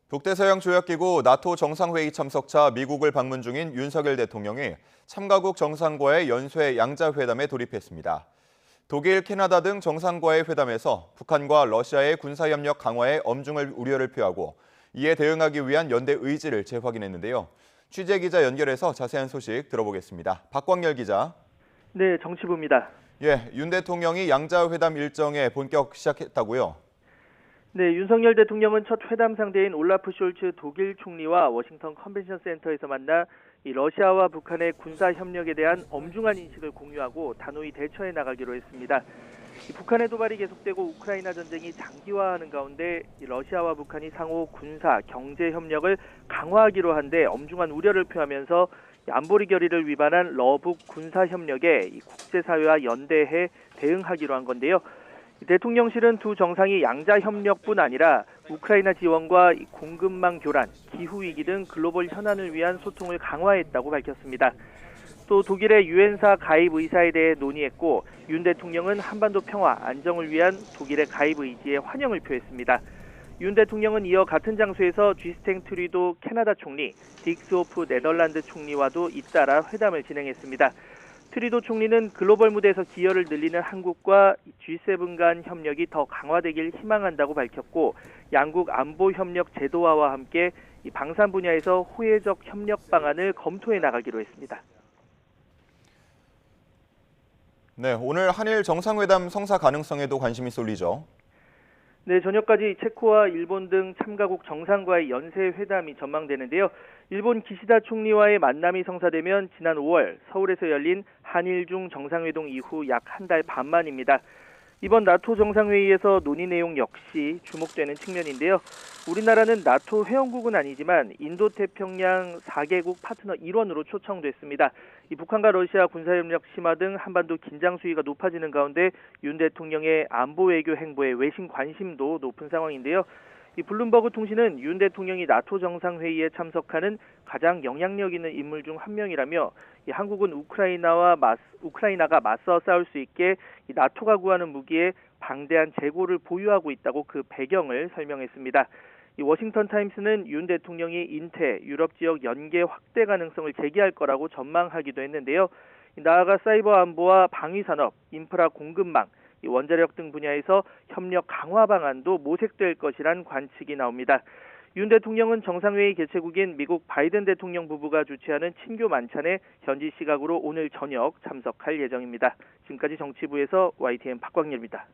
북대서양 조약기구 나토 정상회의 참석차 미국을 방문 중인 윤석열 대통령이 참가국 정상과의 연쇄 양자회담에 돌입했습니다. 독일, 캐나다 등 정상과의 회담에서 북한과 러시아의 군사협력 강화에 엄중한 우려를 표하고 이에 대응하기 위한 연대 의지를 재확인했는데요. 취재기자 연결해서 자세한 소식 들어보겠습니다. 박광열 기자. 네, 정치부입니다. 윤 대통령이 양자회담 일정에 본격 시작했다고요? 네, 윤석열 대통령은 첫 회담 상대인 올라프 숄츠 독일 총리와 워싱턴 컨벤션 센터에서 만나 이 러시아와 북한의 군사 협력에 대한 엄중한 인식을 공유하고 단호히 대처해 나가기로 했습니다. 북한의 도발이 계속되고 우크라이나 전쟁이 장기화하는 가운데 러시아와 북한이 상호 군사, 경제 협력을 강화하기로 한 데 엄중한 우려를 표하면서 안보리 결의를 위반한 러북 군사 협력에 국제사회와 연대해 대응하기로 한 건데요. 대통령실은 두 정상이 양자 협력뿐 아니라 우크라이나 지원과 공급망 교란, 기후위기 등 글로벌 현안을 위한 소통을 강화했다고 밝혔습니다. 또 독일의 유엔사 가입 의사에 대해 논의했고 윤 대통령은 한반도 평화, 안정을 위한 독일의 가입 의지에 환영을 표했습니다. 윤 대통령은 이어 같은 장소에서 쥐스탱 트리도 캐나다 총리, 딕스호프 네덜란드 총리와도 잇따라 회담을 진행했습니다. 트리도 총리는 글로벌 무대에서 기여를 늘리는 한국과 G7 간 협력이 더 강화되길 희망한다고 밝혔고 양국 안보 협력 제도화와 함께 방산 분야에서 호혜적 협력 방안을 검토해 나가기로 했습니다. 네, 오늘 한일 정상회담 성사 가능성에도 관심이 쏠리죠. 네, 저녁까지 체코와 일본 등 참가국 정상과의 연쇄 회담이 전망되는데요. 일본 기시다 총리와의 만남이 성사되면 지난 5월 서울에서 열린 한일중 정상회동 이후 약 한 달 반 만입니다. 이번 나토 정상회의에서 논의 내용 역시 주목되는 측면인데요. 우리나라는 나토 회원국은 아니지만 인도태평양 4개국 파트너 일원으로 초청됐습니다. 이 북한과 러시아 군사협력 심화 등 한반도 긴장 수위가 높아지는 가운데 윤 대통령의 안보 외교 행보에 외신 관심도 높은 상황인데요. 이 블룸버그 통신은 윤 대통령이 나토 정상회의에 참석하는 가장 영향력 있는 인물 중 한 명이라며 이 한국은 우크라이나가 맞서 싸울 수 있게 이 나토가 구하는 무기에 방대한 재고를 보유하고 있다고 그 배경을 설명했습니다. 이 워싱턴 타임스는 윤 대통령이 인태, 유럽 지역 연계 확대 가능성을 제기할 거라고 전망하기도 했는데요. 나아가 사이버 안보와 방위 산업, 인프라 공급망, 원자력 등 분야에서 협력 강화 방안도 모색될 것이란 관측이 나옵니다. 윤 대통령은 정상회의 개최국인 미국 바이든 대통령 부부가 주최하는 친교 만찬에 현지 시각으로 오늘 저녁 참석할 예정입니다. 지금까지 정치부에서 YTN 박광렬입니다.